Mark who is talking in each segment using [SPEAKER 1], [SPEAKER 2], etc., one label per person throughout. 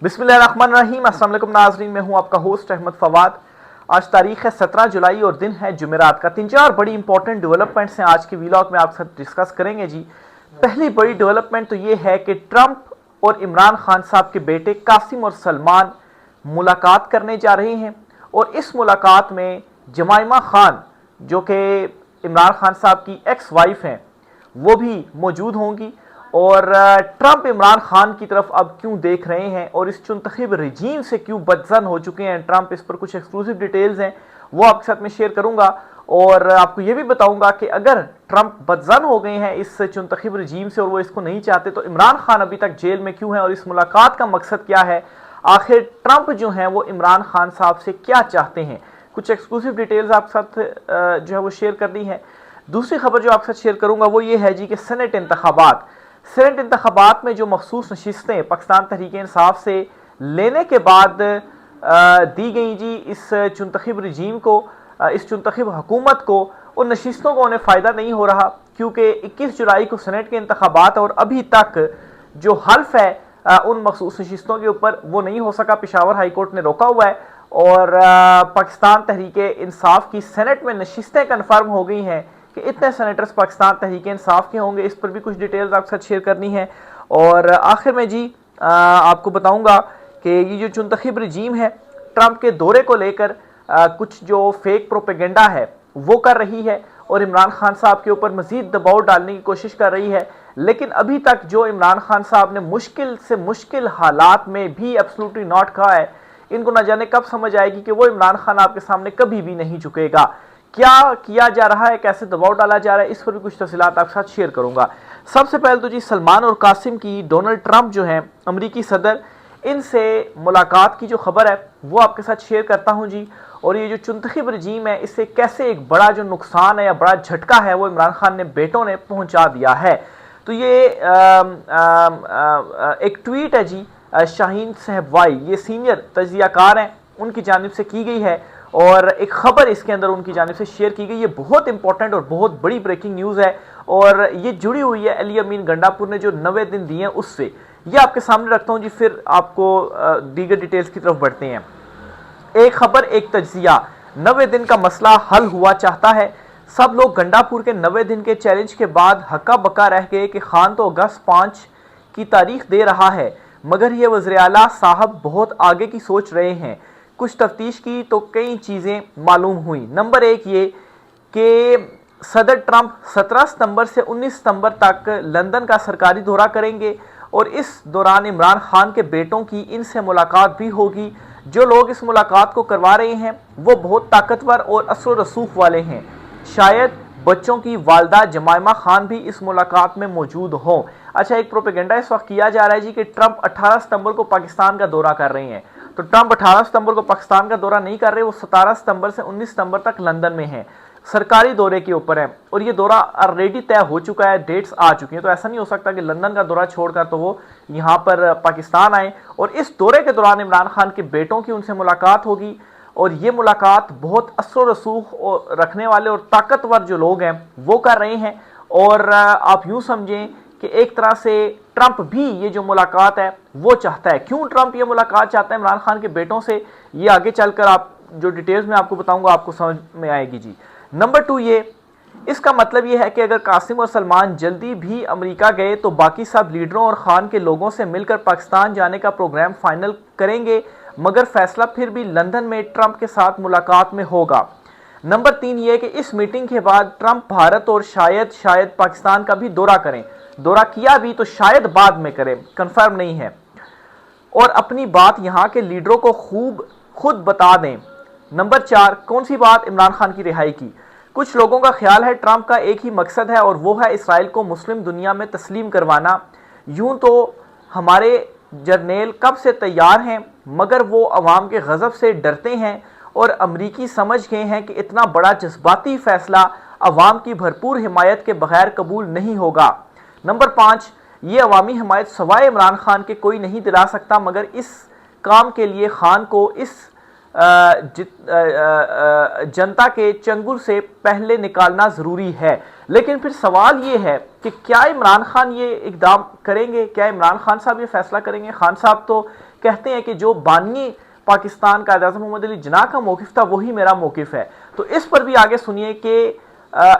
[SPEAKER 1] बिस्मिल्लाहिर्रहमानिर्रहीम। अस्सलाम वालेकुम नाज़रीन, मैं हूं आपका होस्ट अहमद फवाद। आज तारीख है 17 जुलाई और दिन है जुमेरात का। 3-4 बड़ी इंपॉर्टेंट डेवलपमेंट्स हैं आज के व्लॉग में आपके साथ डिस्कस करेंगे जी। पहली बड़ी डेवलपमेंट तो ये है कि ट्रंप और इमरान खान साहब के बेटे कासिम और सलमान मुलाकात करने जा रहे हैं और इस मुलाकात में जमाइमा खान जो कि इमरान खान साहब की एक्स वाइफ हैं वो भी मौजूद होंगी। और ट्रंप इमरान खान की तरफ अब क्यों देख रहे हैं और इस चुनतखब रजीम से क्यों बदजन हो चुके हैं ट्रंप, इस पर कुछ एक्सक्लूसिव डिटेल्स हैं वो आपके साथ में शेयर करूंगा। और आपको यह भी बताऊंगा कि अगर ट्रंप बदजन हो गए हैं इस चुनतखब रजीम से और वो इसको नहीं चाहते तो इमरान खान अभी तक जेल में क्यों है और इस मुलाकात का मकसद क्या है, आखिर ट्रंप जो है वो इमरान खान साहब से क्या चाहते हैं। कुछ एक्सक्लूसिव डिटेल्स आपके साथ जो है वो शेयर करनी है। दूसरी खबर जो आपके साथ शेयर करूंगा वो ये है जी कि सेनेट इंतखाबात में जो मखसूस नशिस्तें पाकिस्तान तहरीक इंसाफ से लेने के बाद दी गई जी इस चुनतखब रजीम को, इस चुनतखब हुकूमत को, उन नशिस्तों को उन्हें फ़ायदा नहीं हो रहा क्योंकि 21 जुलाई को सेनेट के इंतखाबात और अभी तक जो हल्फ है उन मखसूस नशिस्तों के ऊपर वो नहीं हो सका। पेशावर हाई कोर्ट ने रोका हुआ है और पाकिस्तान तहरीक इंसाफ की सेनेट में नशिस्तें कन्फर्म हो गई हैं कि इतने सेनेटर्स पाकिस्तान तहरीक इंसाफ के होंगे। इस पर भी कुछ डिटेल्स आपके साथ शेयर करनी है। और आखिर में जी आपको बताऊंगा कि ये जो चुनतखब रजीम है ट्रंप के दौरे को लेकर कुछ जो फेक प्रोपेगेंडा है वो कर रही है और इमरान खान साहब के ऊपर मजीद दबाव डालने की कोशिश कर रही है। लेकिन अभी तक जो इमरान खान साहब ने मुश्किल से मुश्किल हालात में भी एब्सोल्युटली नॉट कहा है, इनको न जाने कब समझ आएगी कि वो इमरान खान आपके सामने कभी भी नहीं झुकेगा। क्या किया जा रहा है, कैसे दबाव डाला जा रहा है, इस पर भी कुछ तफसीलात आपके साथ शेयर करूंगा। सबसे पहले तो जी सलमान और कासिम की, डोनाल्ड ट्रंप जो हैं अमरीकी सदर, इनसे मुलाकात की जो खबर है वो आपके साथ शेयर करता हूं जी। और ये जो चुनतखब रजीम है इससे कैसे एक बड़ा जो नुकसान है या बड़ा झटका है वो इमरान खान ने बेटों ने पहुंचा दिया है। तो ये एक ट्वीट है जी शाहीन सहबवाई, ये सीनियर तजियाकार हैं, उनकी जानिब से की गई है और एक खबर इसके अंदर उनकी जानिब से शेयर की गई। ये बहुत इंपॉर्टेंट और बहुत बड़ी ब्रेकिंग न्यूज़ है और ये जुड़ी हुई है अली अमीन गंडापुर ने जो 90 दिन दिए हैं उससे। ये आपके सामने रखता हूँ जी, फिर आपको दीगर डिटेल्स की तरफ बढ़ते हैं। एक खबर एक तजिया, 90 दिन का मसला हल हुआ चाहता है। सब लोग गंडापुर के 90 दिन के चैलेंज के बाद हक्का बक्का रह गए कि खान तो अगस्त 5 की तारीख दे रहा है मगर ये वज़ीर आला साहब बहुत आगे की सोच रहे हैं। कुछ तफ्तीश की तो कई चीज़ें मालूम हुई। नंबर एक ये कि सदर ट्रंप 17 सितंबर से 19 सितंबर तक लंदन का सरकारी दौरा करेंगे और इस दौरान इमरान खान के बेटों की इनसे मुलाकात भी होगी। जो लोग इस मुलाकात को करवा रहे हैं वो बहुत ताकतवर और असर रसूख वाले हैं। शायद बच्चों की वालदा जमाइमा खान भी इस मुलाकात में मौजूद हों। अच्छा, एक प्रोपेगेंडा इस वक्त किया जा रहा है जी कि ट्रंप 18 सितंबर को पाकिस्तान का दौरा कर रहे हैं। तो ट्रंप 18 सितंबर को पाकिस्तान का दौरा नहीं कर रहे, वो 17 सितंबर से 19 सितंबर तक लंदन में हैं, सरकारी दौरे के ऊपर है और ये दौरा ऑलरेडी तय हो चुका है, डेट्स आ चुकी हैं। तो ऐसा नहीं हो सकता कि लंदन का दौरा छोड़कर तो वो यहाँ पर पाकिस्तान आए। और इस दौरे के दौरान इमरान खान के बेटों की उनसे मुलाकात होगी और ये मुलाकात बहुत असर रसूख रखने वाले और ताकतवर जो लोग हैं वो कर रहे हैं। और आप यूँ समझें कि एक तरह से ट्रंप भी ये जो मुलाकात है वो चाहता है। क्यों ट्रंप ये मुलाकात चाहता है इमरान खान के बेटों से, ये आगे चलकर आप जो डिटेल्स में आपको बताऊंगा आपको समझ में आएगी जी। नंबर 2 ये, इसका मतलब ये है कि अगर कासिम और सलमान जल्दी भी अमेरिका गए तो बाकी सब लीडरों और खान के लोगों से मिलकर पाकिस्तान जाने का प्रोग्राम फाइनल करेंगे मगर फैसला फिर भी लंदन में ट्रंप के साथ मुलाकात में होगा। नंबर 3 ये कि इस मीटिंग के बाद ट्रंप भारत और शायद पाकिस्तान का भी दौरा करें। दौरा किया भी तो शायद बाद में करें, कंफर्म नहीं है, और अपनी बात यहाँ के लीडरों को खुद बता दें। नंबर 4, कौन सी बात? इमरान खान की रिहाई की। कुछ लोगों का ख्याल है ट्रंप का एक ही मकसद है और वो है इसराइल को मुस्लिम दुनिया में तस्लीम करवाना। यूं तो हमारे जर्नेल कब से तैयार हैं मगर वो अवाम के गज़ब से डरते हैं और अमरीकी समझ गए हैं कि इतना बड़ा जज्बाती फैसला अवाम की भरपूर हिमायत के बगैर कबूल नहीं होगा। नंबर 5, ये अवामी हिमायत सवाए इमरान खान के कोई नहीं दिला सकता मगर इस काम के लिए खान को इस जनता के चंगुल से पहले निकालना ज़रूरी है। लेकिन फिर सवाल ये है कि क्या इमरान खान ये इकदाम करेंगे, क्या इमरान खान साहब ये फैसला करेंगे? खान साहब तो कहते हैं कि जो बानी पाकिस्तान का कायद-ए-आज़म मोहम्मद अली जिन्ना का मौक़िफ़ था वही मेरा मौक़िफ़ है। तो इस पर भी आगे सुनिए कि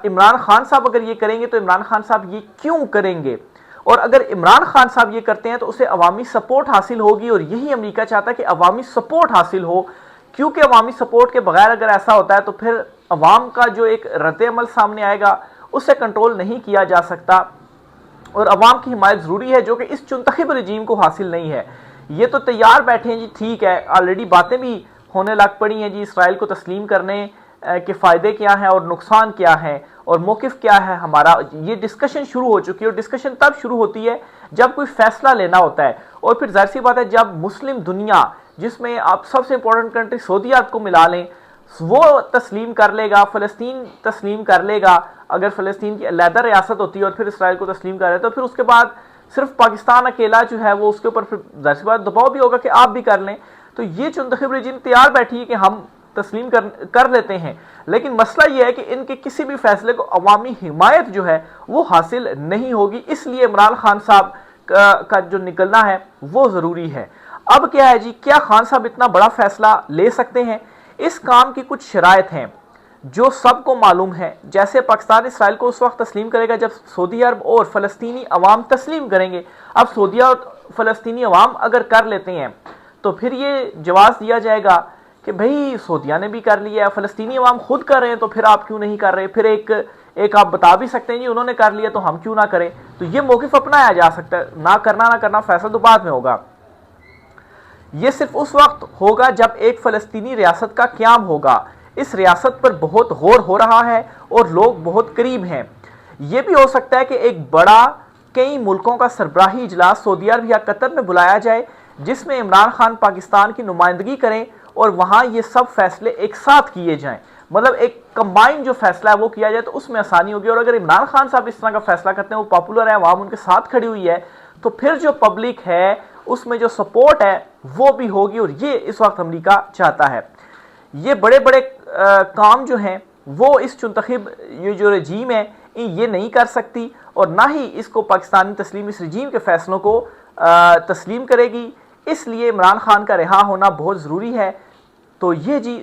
[SPEAKER 1] इमरान खान साहब अगर ये करेंगे तो इमरान खान साहब ये क्यों करेंगे, और अगर इमरान खान साहब ये करते हैं तो उसे अवामी सपोर्ट हासिल होगी, और यही अमेरिका चाहता है कि अवामी सपोर्ट हासिल हो, क्योंकि अवामी सपोर्ट के बगैर अगर ऐसा होता है तो फिर अवाम का जो एक रद्द-ए-अमल सामने आएगा उसे कंट्रोल नहीं किया जा सकता, और अवाम की हिमायत ज़रूरी है जो कि इस चुनतखब रजीम को हासिल नहीं है। ये तो तैयार बैठे हैं जी, ठीक है, ऑलरेडी बातें भी होने लग पड़ी हैं जी, इसराइल को तस्लीम करने के फ़ायदे क्या हैं और नुकसान क्या हैं और मौक़िफ़ क्या है हमारा, ये डिस्कशन शुरू हो चुकी है। और डिस्कशन तब शुरू होती है जब कोई फैसला लेना होता है, और फिर जाहिर सी बात है जब मुस्लिम दुनिया, जिसमें आप सबसे इंपॉर्टेंट कंट्री सऊदी अरब को मिला लें, वो तस्लीम कर लेगा, फ़लस्तीन तस्लीम कर लेगा, अगर फ़लस्तीन की अलहदा रियासत होती है और फिर इसराइल को तस्लीम कर रहे तो फिर उसके बाद सिर्फ पाकिस्तान अकेला जो है वो उसके ऊपर फिर जाहिर सी बात दबाव भी होगा कि आप भी कर लें। तो ये चुनतखब रजीम तैयार बैठी है कि हम तस्लीम कर लेते हैं, लेकिन मसला यह है कि इनके किसी भी फैसले को अवामी हिमायत जो है वो हासिल नहीं होगी, इसलिए इमरान खान साहब का जो निकलना है वो ज़रूरी है। अब क्या है जी, क्या खान साहब इतना बड़ा फैसला ले सकते हैं? इस काम की कुछ शराइत हैं जो सबको मालूम है। जैसे पाकिस्तान इसराइल को उस वक्त तस्लीम करेगा जब सऊदी अरब और फ़लस्तीनी अवाम तस्लीम करेंगे। अब सऊदी और फ़लस्तीनी अवाम अगर कर लेते हैं तो फिर ये जवाब दिया जाएगा कि भाई सऊदिया ने भी कर लिया है, फ़लस्तीनी अवाम खुद कर रहे हैं, तो फिर आप क्यों नहीं कर रहे? फिर एक आप बता भी सकते हैं जी उन्होंने कर लिया तो हम क्यों ना करें। तो ये मौक़िफ़ अपनाया जा सकता है, ना करना फैसला तो बाद में होगा। ये सिर्फ उस वक्त होगा जब एक फ़लस्तीनी रियासत का क़याम होगा। इस रियासत पर बहुत गौर हो रहा है और लोग बहुत करीब हैं। यह भी हो सकता है कि एक बड़ा कई मुल्कों का सरबराही इजलास सऊदी अरब या कतर में बुलाया जाए, जिसमें इमरान खान पाकिस्तान की नुमाइंदगी करें और वहाँ ये सब फैसले एक साथ किए जाएं। मतलब एक कंबाइन जो फैसला है वो किया जाए तो उसमें आसानी होगी। और अगर इमरान खान साहब इस तरह का फैसला करते हैं, वो पॉपुलर है, अवाम उनके साथ खड़ी हुई है, तो फिर जो पब्लिक है उसमें जो सपोर्ट है वो भी होगी, और ये इस वक्त अमेरिका चाहता है। ये बड़े बड़े काम जो हैं वो इस चुनतखब ये जो रजीम है ये नहीं कर सकती, और ना ही इसको पाकिस्तानी तस्लीम इस रजीम के फैसलों को तस्लीम करेगी। इसलिए इमरान खान का रिहा होना बहुत ज़रूरी है। तो ये जी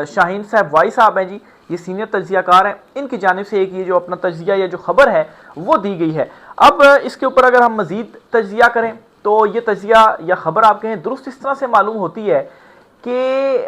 [SPEAKER 1] शाहीन साहब वाई साहब हैं जी, ये सीनियर तज्ज़ियाकार हैं, इनकी जानिब से एक ये जो अपना तज्ज़िया या जो ख़बर है वो दी गई है। अब इसके ऊपर अगर हम मज़ीद तज्ज़िया करें तो ये तज्ज़िया या ख़बर आप कहें दुरुस्त इस तरह से मालूम होती है कि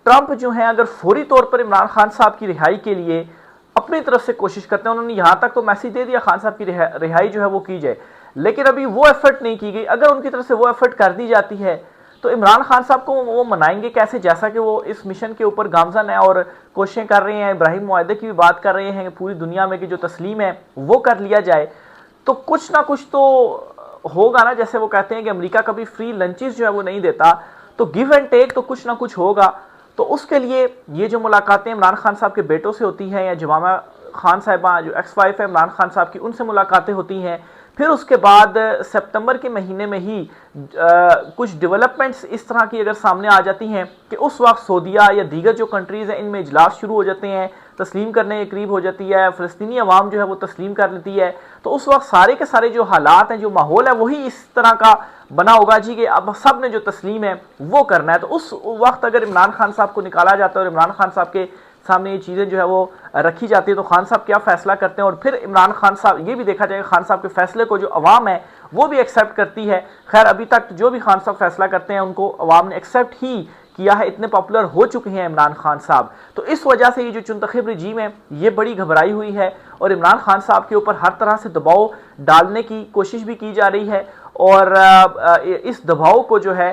[SPEAKER 1] ट्रंप जो हैं अगर फौरी तौर पर इमरान खान साहब की रिहाई के लिए अपनी तरफ से कोशिश करते हैं, उन्होंने यहाँ तक तो मैसेज दे दिया खान साहब की रिहाई जो है वो की जाए, लेकिन अभी वो एफर्ट नहीं की गई। अगर उनकी तरफ से वो एफर्ट कर दी जाती है तो इमरान खान साहब को वो मनाएंगे कैसे, जैसा कि वो इस मिशन के ऊपर गामजन है और कोशिशें कर रहे हैं, इब्राहिम मुआहदे की भी बात कर रहे हैं पूरी दुनिया में कि जो तस्लीम है वो कर लिया जाए। तो कुछ ना कुछ तो होगा ना, जैसे वो कहते हैं कि अमेरिका कभी फ्री लंचेस जो है वो नहीं देता, तो गिव एंड टेक तो कुछ ना कुछ होगा। तो उसके लिए ये जो मुलाकातें इमरान खान साहब के बेटों से होती हैं या जमामा खान साहिबा जो एक्स वाइफ है इमरान खान साहब की, उनसे मुलाकातें होती हैं। फिर उसके बाद सितंबर के महीने में ही कुछ डेवलपमेंट्स इस तरह की अगर सामने आ जाती हैं कि उस वक्त सऊदीया या दीगर जो कंट्रीज़ हैं इनमें इजलास शुरू हो जाते हैं, तस्लीम करने के करीब हो जाती है, फ़लस्तीनी अवाम जो है वो तस्लीम कर लेती है, तो उस वक्त सारे के सारे जो हालात हैं, जो माहौल है, वही इस तरह का बना होगा जी कि अब सब ने जो तस्लीम है वो करना है। तो उस वक्त अगर इमरान खान साहब को निकाला जाता है और इमरान खान साहब के सामने ये चीज़ें जो है वो रखी जाती है, तो खान साहब क्या फ़ैसला करते हैं, और फिर इमरान खान साहब ये भी देखा जाएगा खान साहब के फ़ैसले को जो अवाम है वो भी एक्सेप्ट करती है। खैर अभी तक जो भी खान साहब फैसला करते हैं उनको अवाम ने एक्सेप्ट ही किया है, इतने पॉपुलर हो चुके हैं इमरान खान साहब। तो इस वजह से ये जो चुनतखब रजीम है ये बड़ी घबराई हुई है और इमरान खान साहब के ऊपर हर तरह से दबाव डालने की कोशिश भी की जा रही है, और इस दबाव को जो है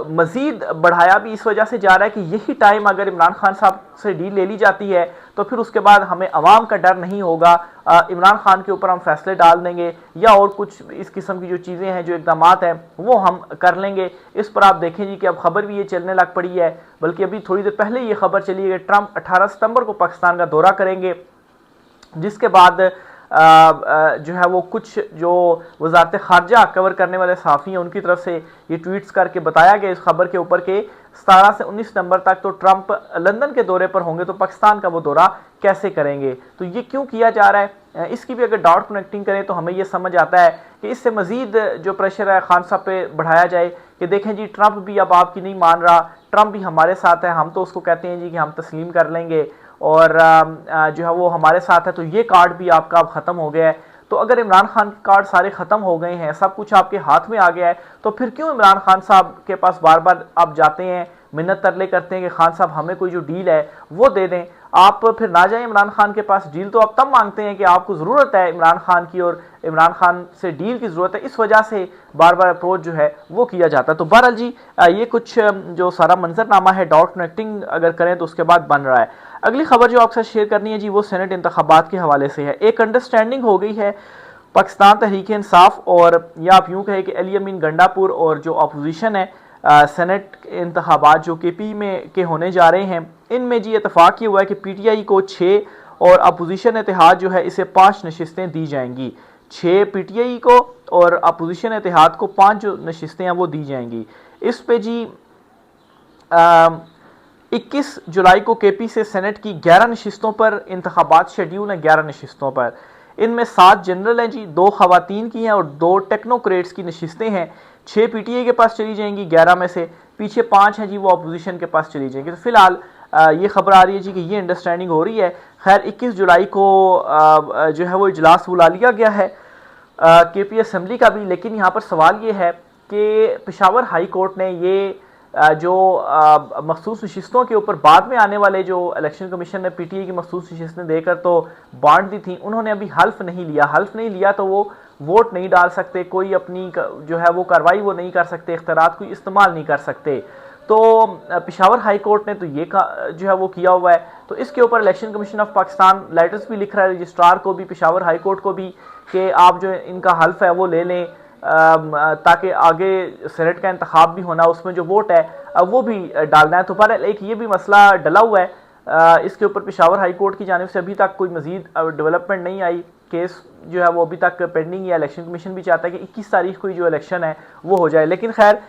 [SPEAKER 1] मज़ीद बढ़ाया भी इस वजह से जा रहा है कि यही टाइम अगर इमरान खान साहब से डील ले ली जाती है तो फिर उसके बाद हमें अवाम का डर नहीं होगा, इमरान खान के ऊपर हम फैसले डाल देंगे या और कुछ इस किस्म की जो चीज़ें हैं, जो इक़दाम हैं वो हम कर लेंगे। इस पर आप देखें जी कि अब खबर भी ये चलने लग पड़ी है, बल्कि अभी थोड़ी देर पहले ये खबर चली है कि ट्रंप 18 सितंबर को पाकिस्तान का दौरा करेंगे, जिसके बाद जो है वो कुछ जो वजारत खारजा कवर करने वाले सहाफ़ी हैं उनकी तरफ से ये ट्वीट्स करके बताया गया इस खबर के ऊपर के 17 से 19 नवंबर तक तो ट्रंप लंदन के दौरे पर होंगे, तो पाकिस्तान का वो दौरा कैसे करेंगे, तो ये क्यों किया जा रहा है। इसकी भी अगर डॉट कनेक्टिंग करें तो हमें ये समझ आता है कि इससे मजीद जो प्रेशर है खान साहब पे बढ़ाया जाए कि देखें जी ट्रंप भी अब आपकी नहीं मान रहा, ट्रंप भी हमारे साथ है, हम तो उसको कहते हैं जी कि हम तस्लीम कर लेंगे और जो है वो हमारे साथ है, तो ये कार्ड भी आपका अब ख़त्म हो गया है। तो अगर इमरान खान के कार्ड सारे ख़त्म हो गए हैं, सब कुछ आपके हाथ में आ गया है, तो फिर क्यों इमरान खान साहब के पास बार बार आप जाते हैं, मिन्नत तरले करते हैं कि खान साहब हमें कोई जो डील है वो दे दें। आप फिर ना जाएं इमरान खान के पास, डील तो आप तब मांगते हैं कि आपको ज़रूरत है इमरान खान की और इमरान खान से डील की ज़रूरत है, इस वजह से बार बार अप्रोच जो है वो किया जाता है। तो बहरहाल जी ये कुछ जो सारा मंजरनामा है डॉट कनेक्टिंग अगर करें तो उसके बाद बन रहा है। अगली खबर जो आपसे शेयर करनी है जी वो सेनेट इंतखाबात के हवाले से है। एक अंडरस्टैंडिंग हो गई है पाकिस्तान तहरीक इंसाफ और या आप यूँ कहें कि अली अमीन गंडापुर और जो अपोजिशन है सेनेट इंतखाबात जो KP में के होने जा रहे हैं, इनमें जी इतफाक़ ये हुआ है कि PTI को 6 और अपोजिशन इत्तेहाद जो है इसे 5 नशिस्तें दी जाएंगी। 6 PTI को और अपोजिशन इत्तेहाद को 5 जो नशिस्तें हैं वो दी जाएंगी। इस पे जी 21 जुलाई को KP से सेनेट की 11 नशिस्तों पर इंतखाबात शेड्यूल हैं, 11 नशिस्तों पर। इनमें 7 जनरल हैं जी, 2 खवातीन की हैं और 2 टेक्नोक्रेट्स की नशिस्तें हैं। 6 PTI के पास चली जाएंगी 11 में से, पीछे 5 हैं जी वो अपोजिशन के पास चली जाएंगी। तो फिलहाल ये खबर आ रही है जी कि ये अंडरस्टैंडिंग हो रही है। खैर 21 जुलाई को जो है वो इजलास बुला लिया गया है KP असम्बली का भी, लेकिन यहाँ पर सवाल ये है कि पेशावर हाई कोर्ट ने ये जो मखसूस नशिस्तों के ऊपर बाद में आने वाले जो इलेक्शन कमीशन ने PTI की मखसूस नशिस्तें देकर तो बांट दी थी, उन्होंने अभी हल्फ नहीं लिया। हल्फ नहीं लिया तो वो वोट नहीं डाल सकते, कोई अपनी जो है वो कार्रवाई वो नहीं कर सकते, इख्तियारात कोई इस्तेमाल नहीं कर सकते। तो पेशावर हाई कोर्ट ने तो ये जो है वो किया हुआ है। तो इसके ऊपर election commission of Pakistan letters भी लिख रहा है रजिस्ट्रार को भी, पेशावर हाई कोर्ट को भी, कि आप जो इनका हल्फ है वो ले लें ताकि आगे सेनेट का इंतखाब भी होना, उसमें जो वोट है वो भी डालना है। तो पर एक ये भी मसला डला हुआ है, इसके ऊपर पेशावर हाई कोर्ट की जानिब से अभी तक कोई मजीद डेवलपमेंट नहीं आई। केस जो है वो अभी तक पेंडिंग है। इलेक्शन कमीशन भी चाहता है कि 21 तारीख को जो इलेक्शन है वो हो जाए। लेकिन खैर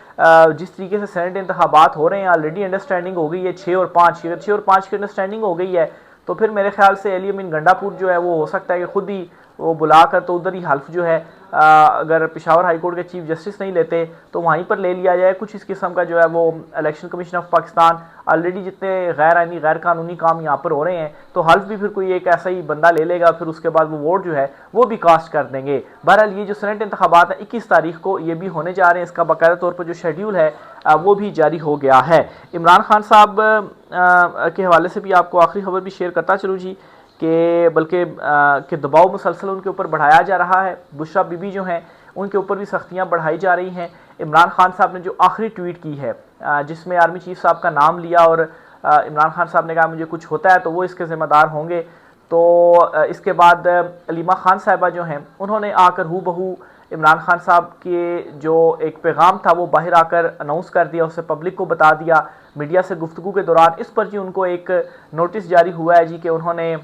[SPEAKER 1] जिस तरीके से सेनेट इंतखाबात हो रहे हैं ऑलरेडी अंडरस्टैंडिंग हो गई है 6 और 5, अगर 6 और 5 की अंडरस्टैंडिंग हो गई है तो फिर मेरे ख्याल से अली अमीन गंडापुर जो है वो हो सकता है कि खुद ही वो बुलाकर तो उधर ही हल्फ जो है अगर पेशावर हाई कोर्ट के चीफ जस्टिस नहीं लेते तो वहीं पर ले लिया जाए। कुछ इस किस्म का जो है वो election commission of Pakistan already जितने गैर आईनी गैर कानूनी काम यहाँ पर हो रहे हैं तो हल्फ भी फिर कोई एक ऐसा ही बंदा ले लेगा, फिर उसके बाद वो वोट जो है वो भी कास्ट कर देंगे। बहरहाल ये जो सेनेट इंतखाबात है 21 तारीख को ये भी होने जा रहे हैं, इसका बाकायदा तौर पर जो शेड्यूल है वो भी जारी हो गया है। इमरान खान साहब के हवाले से भी आपको आखिरी खबर भी शेयर करता चलूँ जी कि बल्कि कि दबाव मुसलसल उनके ऊपर बढ़ाया जा रहा है। बुशरा बीबी जो हैं उनके ऊपर भी सख्तियां बढ़ाई जा रही हैं। इमरान खान साहब ने जो आखिरी ट्वीट की है जिसमें आर्मी चीफ साहब का नाम लिया और इमरान खान साहब ने कहा मुझे कुछ होता है तो वो इसके ज़िम्मेदार होंगे। तो इसके बाद अलीमा खान साहिबा जो हैं उन्होंने आकर हू बहू इमरान खान साहब के जो एक पैगाम था वो बाहर आकर अनाउंस कर दिया, उसे पब्लिक को बता दिया मीडिया से गुफ्तगू के दौरान। इस पर जी उनको एक नोटिस जारी हुआ है जी कि उन्होंने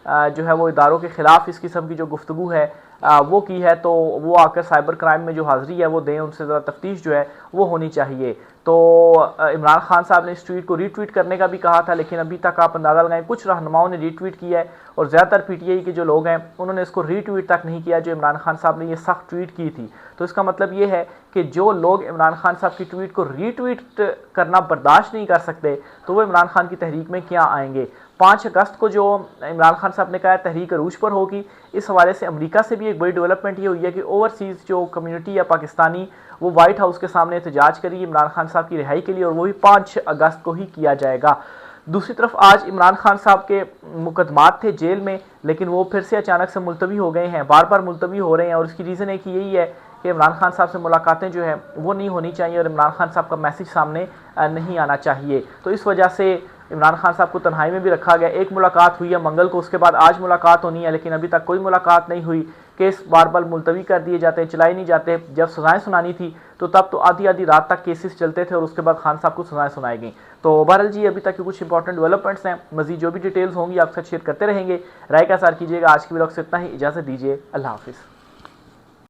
[SPEAKER 1] जो है वो इदारों के ख़िलाफ़ इस किस्म की जो गुफ्तगू है वो की है, तो वो आकर साइबर क्राइम में जो हाज़िरी है वो दें, उनसे ज़रा तफ्तीश जो है वो होनी चाहिए। तो इमरान खान साहब ने इस ट्वीट को रीट्वीट करने का भी कहा था, लेकिन अभी तक आप अंदाज़ा लगाएं कुछ रहनुमाओं ने रीट्वीट किया है और ज़्यादातर PTI के जो लोग हैं उन्होंने इसको रीट्वीट तक नहीं किया जो इमरान खान साहब ने ये सख्त ट्वीट की थी। तो इसका मतलब ये है कि जो लोग इमरान खान साहब की ट्वीट को रीट्वीट करना बर्दाश्त नहीं कर सकते तो वो इमरान खान की तहरीक में क्या आएंगे। 5 अगस्त को जो इमरान खान साहब ने कहा तहरीक अरूज पर होगी, इस हवाले से अमेरिका से भी एक बड़ी डेवलपमेंट ये हुई है कि ओवरसीज़ जो कम्युनिटी है पाकिस्तानी वो वाइट हाउस के सामने एहतजाज करेगी इमरान खान साहब की रिहाई के लिए, और वो भी 5 अगस्त को ही किया जाएगा। दूसरी तरफ आज इमरान खान साहब के मुकदमात थे जेल में, लेकिन वो फिर से अचानक से मुलतवी हो गए हैं, बार बार मुलतवी हो रहे हैं, और इसकी रीज़न एक यही है कि इमरान खान साहब से मुलाकातें जो है वो नहीं होनी चाहिए और इमरान खान साहब का मैसेज सामने नहीं आना चाहिए। तो इस वजह से इमरान खान साहब को तन्हाई में भी रखा गया। एक मुलाकात हुई है मंगल को, उसके बाद आज मुलाकात होनी है, लेकिन अभी तक कोई मुलाकात नहीं हुई। केस बार बार मुलतवी कर दिए जाते हैं, चलाए नहीं जाते। जब सजाएं सुनानी थी तो तब तो आधी आधी रात तक केसेस चलते थे और उसके बाद खान साहब को सजाएं सुनाई गई। तो बहरहाल जी अभी तक के कुछ इंपॉर्टेंट डेवलपमेंट्स हैं। मजीद जो भी डिटेल्स होंगी आपके साथ शेयर करते रहेंगे। राय का सार कीजिएगा। आज की व्लॉग से इतना ही, इजाज़त दीजिए। अल्लाह हाफिज़।